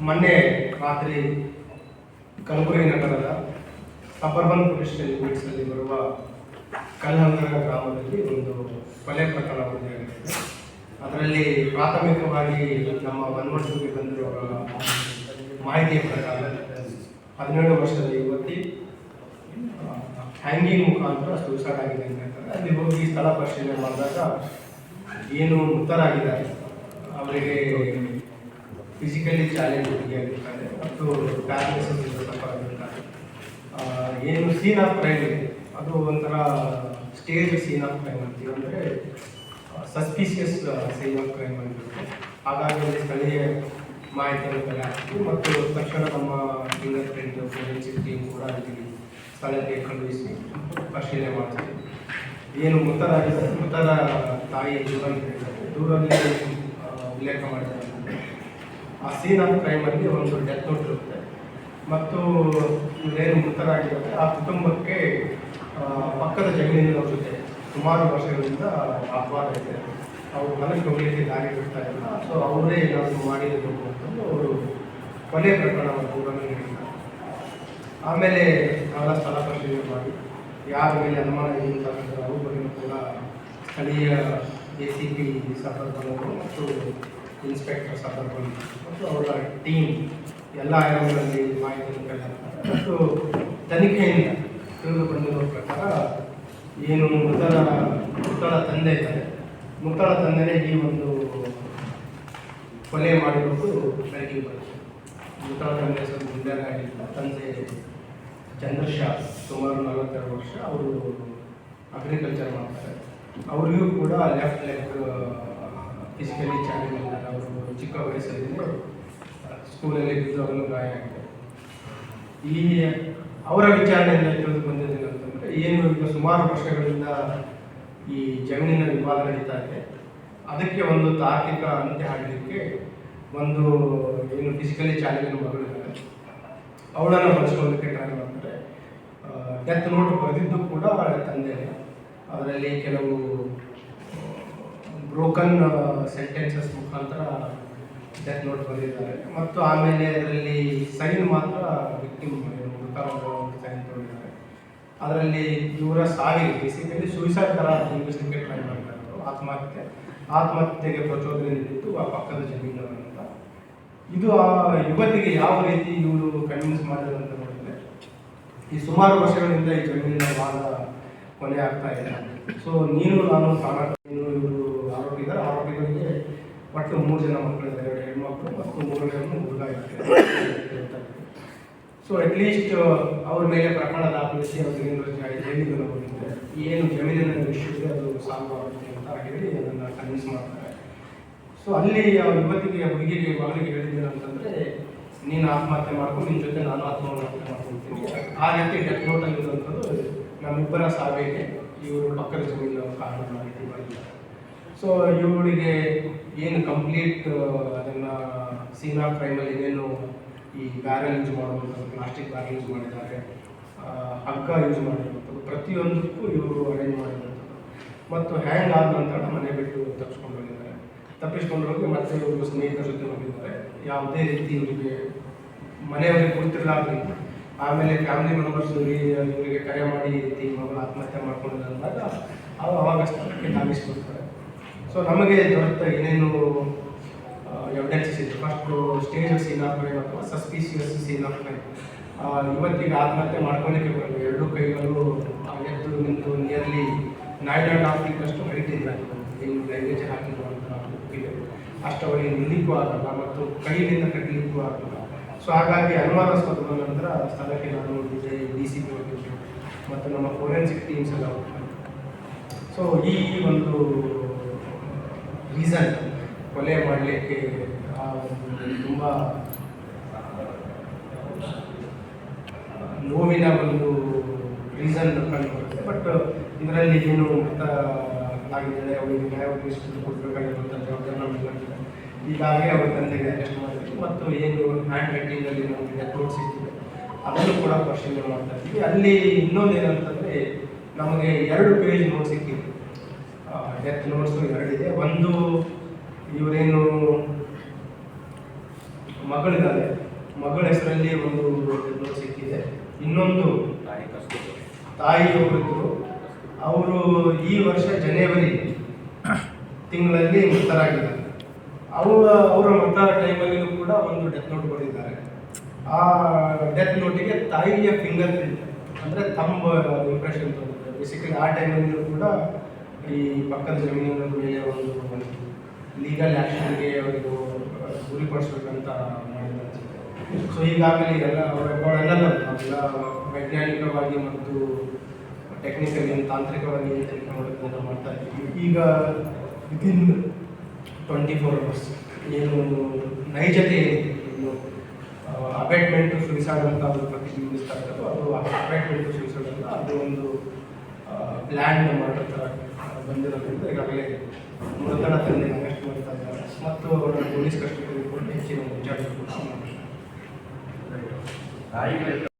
ಮೊನ್ನೆ ರಾತ್ರಿ ಕಲಬುರಗಿ ನಗರದ ಸಬರ್ಬನ್ ಪೊಲೀಸ್ ಲಿಮಿಟ್ಸಲ್ಲಿ ಬರುವ ಕಲ್ಲಂಗರ ಗ್ರಾಮದಲ್ಲಿ ಒಂದು ಕೊಲೆ ಪ್ರಕರಣ ವರದಿಯಾಗಿದೆ. ಅದರಲ್ಲಿ ಪ್ರಾಥಮಿಕವಾಗಿ ನಮ್ಮ ವನ್ಮಂಟುಗೆ ಬಂದಿರುವ ಮಾಹಿತಿಯ ಪ್ರಕಾರ 17 ವರ್ಷದ ಯುವತಿ ಹ್ಯಾಂಗಿಂಗ್ ಮುಖಾಂತರ ಸೂಸೈಡ್ ಆಗಿದೆ ಅಂತ ಹೇಳ್ತಾರೆ. ಅಲ್ಲಿ ಹೋಗಿ ಸ್ಥಳ ಪರಿಶೀಲನೆ ಮಾಡಿದಾಗ ಏನು ಮೃತರಾಗಿದ್ದಾರೆ ಅವರಿಗೆ ಫಿಸಿಕಲಿ ಚಾಲೆಂಜ್ ಆಗಿರ್ತಾರೆ ಮತ್ತು ಪ್ಯಾರಾಲಿಸಿಸ್ ಸಫರ್ ಆಗಿರ್ತಾರೆ. ಏನು ಸೀನ್ ಆಫ್ ಕ್ರೈಮ್ ಇದೆ ಅದು ಒಂಥರ ಸ್ಟೇಜ್ ಸೀನ್ ಆಫ್ ಕ್ರೈಮ್ ಅಂತೀವಿ, ಅಂದರೆ ಸಸ್ಪಿಷಿಯಸ್ ಸೀನ್ ಆಫ್ ಕ್ರೈಮ್ ಆಗಿರುತ್ತೆ. ಹಾಗಾಗಿ ಅಲ್ಲಿ ಸ್ಥಳೀಯ ಮಾಹಿತಿಯನ್ನು ಕಲೆ ಹಾಕ್ತೀವಿ ಮತ್ತು ತಕ್ಷಣ ನಮ್ಮ ಫಿಂಗರ್ ಪ್ರಿಂಟ್ ಫೋರೆನ್ಸಿಕ್ ಟೀಮ್ ಕೂಡ ಅಲ್ಲಿ ಸ್ಥಳಕ್ಕೆ ಕಳುಹಿಸಿ ಪರಿಶೀಲನೆ ಮಾಡ್ತೀವಿ. ಏನು ಮೃತರಾಗಿದ್ದಾರೆ ಮೃತರ ತಾಯಿ ದೂರಲ್ಲಿ ಉಲ್ಲೇಖ ಮಾಡಿದ್ದಾರೆ. ಆ ಸೀನ್ ಆಫ್ ಕ್ರೈಮಲ್ಲಿ ಒಂದು ಡೆತ್ ನೋಟ್ ಇರುತ್ತೆ ಮತ್ತು ಇವರೇನು ಮೃತರಾಗಿರುತ್ತೆ ಆ ಕುಟುಂಬಕ್ಕೆ ಪಕ್ಕದ ಜಮೀನಿನ ಜೊತೆ ಸುಮಾರು ವರ್ಷಗಳಿಂದ ಅಪವಾದ ಇದೆ. ಅವರು ಮನೆಗೆ ಹೋಗಲಿಕ್ಕೆ ದಾರಿ ಬಿಡ್ತಾ ಇಲ್ಲ. ಸೊ ಅವರೇ ಏನಾದರೂ ಮಾಡಿರಬೇಕು ಅಂತಂದು ಅವರು ಕೊಲೆ ಪ್ರಕರಣವನ್ನು ದೂರನ್ನು ನೀಡಿದ್ದಾರೆ. ಆಮೇಲೆ ನಾವೆಲ್ಲ ಸ್ಥಳ ಪರಿಶೀಲನೆ ಮಾಡಿ ಯಾರ ಮೇಲೆ ಅನುಮಾನ ಏನು ತಗೊಂಡ್ರೆ ಅವ್ರ ಬಗ್ಗೆಯೂ ಕೂಡ ಸ್ಥಳೀಯ ACP ಸಬರ್ಬನ್ ಮತ್ತು ಇನ್ಸ್ಪೆಕ್ಟರ್ ಸಬರ್ಬನ್ ಮತ್ತು ಅವರ ಟೀಮ್ ಎಲ್ಲ ಆಯಾಮಗಳಲ್ಲಿ ಮಾಹಿತಿಯನ್ನು ಕಳೆದಿರ್ತಾರೆ. ಮತ್ತು ತನಿಖೆಯಿಂದ ತಿಳಿದು ಬಂದಿರೋ ಪ್ರಕಾರ ಏನು ಮೃತರ ತಂದೆ ಇದ್ದಾರೆ, ಮೃತರ ತಂದೆಯೇ ಈ ಒಂದು ಕೊಲೆ ಮಾಡಿರೋದು ಬೆಳಕಿಗೆ ಬರುತ್ತೆ. ಮೃತರ ತಂದೆ ಸ್ವಲ್ಪ ಮುಂದೆಗಾಗಿಲ್ಲ. ತಂದೆ ಚಂದ್ರಶಾ ಸುಮಾರು 42 ವರ್ಷ, ಅವರು ಅಗ್ರಿಕಲ್ಚರ್ ಮಾಡ್ತಾರೆ. ಅವರಿಗೂ ಕೂಡ ಲೆಫ್ಟ್ ಲೆಗ್ ಫಿಸಿಕಲಿ ಚಾಲೆಂಜ್ ಇದ್ದಾರೆ. ಅವರು ಚಿಕ್ಕ ವಯಸ್ಸಲ್ಲಿ ಸ್ಕೂಲಲ್ಲಿ ಬಿದ್ದು ಅವನು ಗಾಯ ಆಗಿದೆ. ಈ ಅವರ ವಿಚಾರಣೆಯಿಂದ ತಿಳಿದು ಬಂದಿದ್ದೇನೆ ಅಂತಂದರೆ ಏನು ಈಗ ಸುಮಾರು ವರ್ಷಗಳಿಂದ ಈ ಜಮೀನಿನ ವಿವಾದ ನಡೀತಾ ಇದೆ. ಅದಕ್ಕೆ ಒಂದು ತಾರ್ಕಿಕ ಅಂತ್ಯ ಹಾಡಲಿಕ್ಕೆ ಒಂದು ಏನು ಫಿಸಿಕಲಿ ಚಾಲೆಂಜಿನ ಮಗಳಿದ್ದಾರೆ, ಅವಳನ್ನು ಬಳಸ್ಕೊಳ್ಳೋದಕ್ಕೆ ಟ್ರೈ ಮಾಡ್ತಾರೆ. ಡೆತ್ ನೋಟ್ ಬರೆದಿದ್ದು ಕೂಡ ತಂದೆ. ಅದರಲ್ಲಿ ಕೆಲವು ಬ್ರೋಕನ್ ಸೆಂಟೆನ್ಸಸ್ ಮುಖಾಂತರ ಡೆತ್ ನೋಟ್ ಬರೆದಿದ್ದಾರೆ ಮತ್ತು ಆಮೇಲೆ ಅದರಲ್ಲಿ ಸೈನ್ ಮಾತ್ರ ವಿಕ್ಟಿಮ್ ಸೈನ್ ತೊಗೊಂಡಿದ್ದಾರೆ. ಅದರಲ್ಲಿ ಇವರ ಸಾವಿಗೆ ಬೇಸಿಕಲಿ ಸೂಸೈಡ್ ಥರ ಇನ್ವೆಸ್ಟಿಗೇಟ್ ಟ್ರೈ ಮಾಡ್ತಾರೆ. ಆತ್ಮಹತ್ಯೆಗೆ ಪ್ರಚೋದನೆ ನೀಡಿದ್ದು ಆ ಪಕ್ಕದ ಜಮೀನು ಅಂತ. ಇದು ಆ ಯುವತಿಗೆ ಯಾವ ರೀತಿ ಇವರು ಕನ್ವಿನ್ಸ್ ಮಾಡಿದ್ರು ಅಂತ ನೋಡಿದ್ರೆ, ಈ ಸುಮಾರು ವರ್ಷಗಳಿಂದ ಈ ಜಮೀನಿನ ವಾದ ಕೊನೆ ಆಗ್ತಾ ಇದೆ. ಸೊ ನೀನು ನಾನು ಇವರು ಆರೋಪಿದ್ದಾರೆ. ಆರೋಪಿಗಳಿಗೆ ಒಟ್ಟು 3 ಜನ ಮಕ್ಕಳಿದ್ದಾರೆ, 2 ಹೆಣ್ಮಕ್ಳು ಮತ್ತು 3 ಹುಡುಗ ಇರ್ತಾರೆ. ಸೊ ಅಟ್ಲೀಸ್ಟ್ ಅವ್ರ ಮೇಲೆ ಪ್ರಕರಣ ದಾಖಲಿಸಿ ಅವ್ರಿಗೆ ಜೈಲಿಗೆ ಹೋಗಿದ್ದಾರೆ. ಏನು ಜಮೀನಿನ ಇಶ್ಯೂ ಇದೆ ಅದು ಸಾಲ್ವ್ ಆಗುತ್ತೆ ಅಂತ ಹೇಳಿ ಅದನ್ನು ಕನ್ವಿನ್ಸ್ ಮಾಡ್ತಾರೆ. ಸೊ ಅಲ್ಲಿ ಯುವತಿಗೆ ಹುಡುಗಿಗೆ ಮಗಳಿಗೆ ಹೇಳಿದ್ದೇನೆ ಅಂತಂದರೆ, ನೀನು ಆತ್ಮಹತ್ಯೆ ಮಾಡ್ಕೊಂಡು ನಿನ್ನ ಜೊತೆ ನಾನು ಆತ್ಮಹತ್ಯೆ ಮಾಡ್ಕೊಳ್ತೀನಿ. ಆ ರೀತಿ ಡೆತ್ ನೋಟಲ್ಲಿರುವಂಥದ್ದು ನಮ್ಮಿಬ್ಬರ ಸಾವಿಗೆ ಇವರು ಪಕ್ಕದ ಜಮೀನು ಕಾರಣ ಮಾಹಿತಿ ಮಾಡಿದ್ದಾರೆ. ಸೊ ಇವಳಿಗೆ ಏನು ಕಂಪ್ಲೀಟ್ ಅದನ್ನು ಸೀನ್ ಆಫ್ ಕ್ರೈಮಲ್ಲಿ ಏನೇನು ಈ ಬ್ಯಾರಲ್ ಯೂಸ್ ಮಾಡುವಂಥದ್ದು, ಪ್ಲಾಸ್ಟಿಕ್ ಬ್ಯಾರಲ್ ಯೂಸ್ ಮಾಡಿದ್ದಾರೆ, ಹಗ್ಗ ಯೂಸ್ ಮಾಡಿರುವಂಥದ್ದು, ಪ್ರತಿಯೊಂದಕ್ಕೂ ಇವರು ಅರೇಂಜ್ ಮಾಡಿರುವಂಥದ್ದು. ಮತ್ತು ಹ್ಯಾಂಗ್ ಆದ ನಂತರ ಮನೆ ಬಿಟ್ಟು ತಪ್ಪಿಸ್ಕೊಂಡು ಹೋಗಿ ಮತ್ತೆ ಇವರು ಸ್ನೇಹಿತರ ಜೊತೆ ಹೋಗಿದ್ದಾರೆ. ಯಾವುದೇ ರೀತಿ ಇವರಿಗೆ ಮನೆಯವರಿಗೆ ಗೊತ್ತಿರಲಾರ್ದು ಆಮೇಲೆ ಫ್ಯಾಮಿಲಿ ಮೆಂಬರ್ಸ್ ಇವರಿಗೆ ಕರೆ ಮಾಡಿ ಈ ರೀತಿ ಮಗಳು ಆತ್ಮಹತ್ಯೆ ಮಾಡ್ಕೊಂಡಿದ್ದಾರೆ ಅಂದಾಗ ಅವಾಗ ಸ್ಥಳಕ್ಕೆ ಧಾವಿಸ್ಕೊಡ್ತಾರೆ. ಸೊ ನಮಗೆ ದೊರೆತ ಏನೇನು ಎವಿಡೆನ್ಸಸ್ ಇದೆ, first stage scene of crime ಅಥವಾ ಸಸ್ಪಿಷಿಯಸ್ ಸೀನ್ ಆಫ್ ಕ್ರೈಮ್. ಇವತ್ತಿಗೆ ಆತ್ಮಹತ್ಯೆ ಮಾಡ್ಕೊಳ್ಳಿಕ್ಕೆ ಬರಬೇಕು. 2 ಕೈಗಳು ಎದ್ದು ನಿಂತು ನಿಯರ್ಲಿ 9.5 ಫೀಟಷ್ಟು ಹೈಟ್ ಇದೆ. ಏನು ಲೈಗೇಜ್ ಹಾಕಿರುವಂಥ ಇದೆ ಅಷ್ಟು ಅವರಿಗೆ ನಿಲ್ಲಿಕ್ಕೂ ಆಗಲ್ಲ ಮತ್ತು ಕೈಯಿಂದ ಕಟ್ಟಲಿಕ್ಕೂ ಆಗಲ್ಲ. ಸೊ ಹಾಗಾಗಿ ಅನುಮಾನಾಸ್ಪದ ನಂತರ ಸ್ಥಳಕ್ಕೆ ನಾನು DCP ಹೋಗಿದ್ದು ಮತ್ತು ನಮ್ಮ ಫೋರೆನ್ಸಿಕ್ ಟೀಮ್ಸ್ ಎಲ್ಲ ಹೋಗ್ತಾರೆ. ಸೊ ಈ ಒಂದು ರೀಸನ್ ಕೊಲೆ ಮಾಡಲಿಕ್ಕೆ ತುಂಬ ನೋವಿನ ಒಂದು ರೀಸನ್ ಕಂಡು ಬರುತ್ತೆ. ಬಟ್ ಇದರಲ್ಲಿ ಏನು ಆಗಿದ್ದಾರೆ, ಅವರಿಗೆ ನ್ಯಾಯ ಒದಗಿಸಿಕೊಂಡು ಕೊಡಬೇಕಾಗಿರುವಂಥ ಜವಾಬ್ದಾರಿ ನಮಗೆ ಈಗಾಗಲೇ ಅವರ ತಂದೆಗೆ ಅರೆಸ್ಟ್ ಮಾಡಿದ್ವಿ ಮತ್ತು ಏನು ಹ್ಯಾಂಡ್ ರೈಟಿಂಗಲ್ಲಿ ನಮಗೆ ಡೆತ್ ನೋಟ್ ಸಿಗ್ತಿದೆ ಅದನ್ನು ಕೂಡ ಪರಿಶೀಲನೆ ಮಾಡ್ತಾ ಇದ್ದೀವಿ. ಅಲ್ಲಿ ಇನ್ನೊಂದು ಏನಂತಂದರೆ ನಮಗೆ 2 ಪೇಜ್ ನೋಟ್ ಸಿಕ್ಕಿದೆ. ಡೆತ್ ನೋಟ್ಸು 2 ಇದೆ. ಒಂದು ಇವರೇನು ಮಗಳಿದ್ದಾರೆ. ಮಗಳ ಹೆಸರಲ್ಲಿ ಒಂದು ಡೆತ್ ಸಿಕ್ಕಿದೆ. ಇನ್ನೊಂದು ತಾಯಿಯೊಬ್ಬರಿದ್ದರು, ಅವರು ಈ ವರ್ಷ ಜನವರಿ ತಿಂಗಳಲ್ಲಿ ಮೃತರಾಗಿದ್ದಾರೆ. ಅವರ ಮೃತ ಟೈಮಲ್ಲಿಯೂ ಕೂಡ ಒಂದು ಡೆತ್ ನೋಟ್ ಬರೆದಿದ್ದಾರೆ. ಆ ಡೆತ್ ನೋಟಿಗೆ ತಾಯಿಯ ಫಿಂಗರ್ ಪ್ರಿಂಟ್ ಅಂದರೆ ಥಂಬ್ ಇಂಪ್ರೆಷನ್ ತೊಗೊಂಡಿದ್ದಾರೆ. ಬೇಸಿಕಲಿ ಆ ಟೈಮಲ್ಲಿಯೂ ಕೂಡ ಈ ಪಕ್ಕದ ಜಮೀನಿನ ಮೇಲೆ ಒಂದು ಲೀಗಲ್ ಆ್ಯಕ್ಷನ್ಗೆ ಅವರು ಗುರಿಪಡಿಸ್ಬೇಕಂತ ಮಾಡಿದ್ದಾರೆ ಅನ್ಸುತ್ತೆ. ಸೊ ಈಗಾಗಲೇ ಅವರೆಲ್ಲ ವೈಜ್ಞಾನಿಕವಾಗಿ ಮತ್ತು ಟೆಕ್ನಿಕಲಿ ತಾಂತ್ರಿಕವಾಗಿ ತನಿಖೆ ಮಾಡೋದನ್ನು ಮಾಡ್ತಾ ಇದ್ದೀವಿ. ಈಗ ವಿತಿನ್ 24 hours ಏನು ನೈಜತೆ ಏನಿದೆ, ಇನ್ನು ಅಬೇಟ್ಮೆಂಟ್ ಟು ಸುಯಿಸೈಡ್ ಅಂತ ಅವರು ಪ್ರತಿಬಿಂಬಿಸ್ತಾ ಇದ್ದಾರೆ, ಅದು ಅಬೇಟ್ಮೆಂಟ್ ಟು ಸುಯಿಸೈಡ್ ಅಲ್ಲ, ಅದು ಒಂದು ಪ್ಲ್ಯಾನ್ ಮರ್ಡರ್ ಥರ ಬಂದಿರೋದ್ರಿಂದ ಈಗಾಗಲೇ ಮೃತನ ತಂದೆ ಅರೆಸ್ಟ್ ಮಾಡ್ತಾ ಇದ್ದಾರೆ ಮತ್ತು ಅವರ ಪೊಲೀಸ್ ಕಸ್ಟಡಿಯಲ್ಲಿ ಕೊಟ್ಟು ಹೆಚ್ಚಿನ ವಿಚಾರಣೆ ಕೂಡ ಮಾಡ್ತಾರೆ.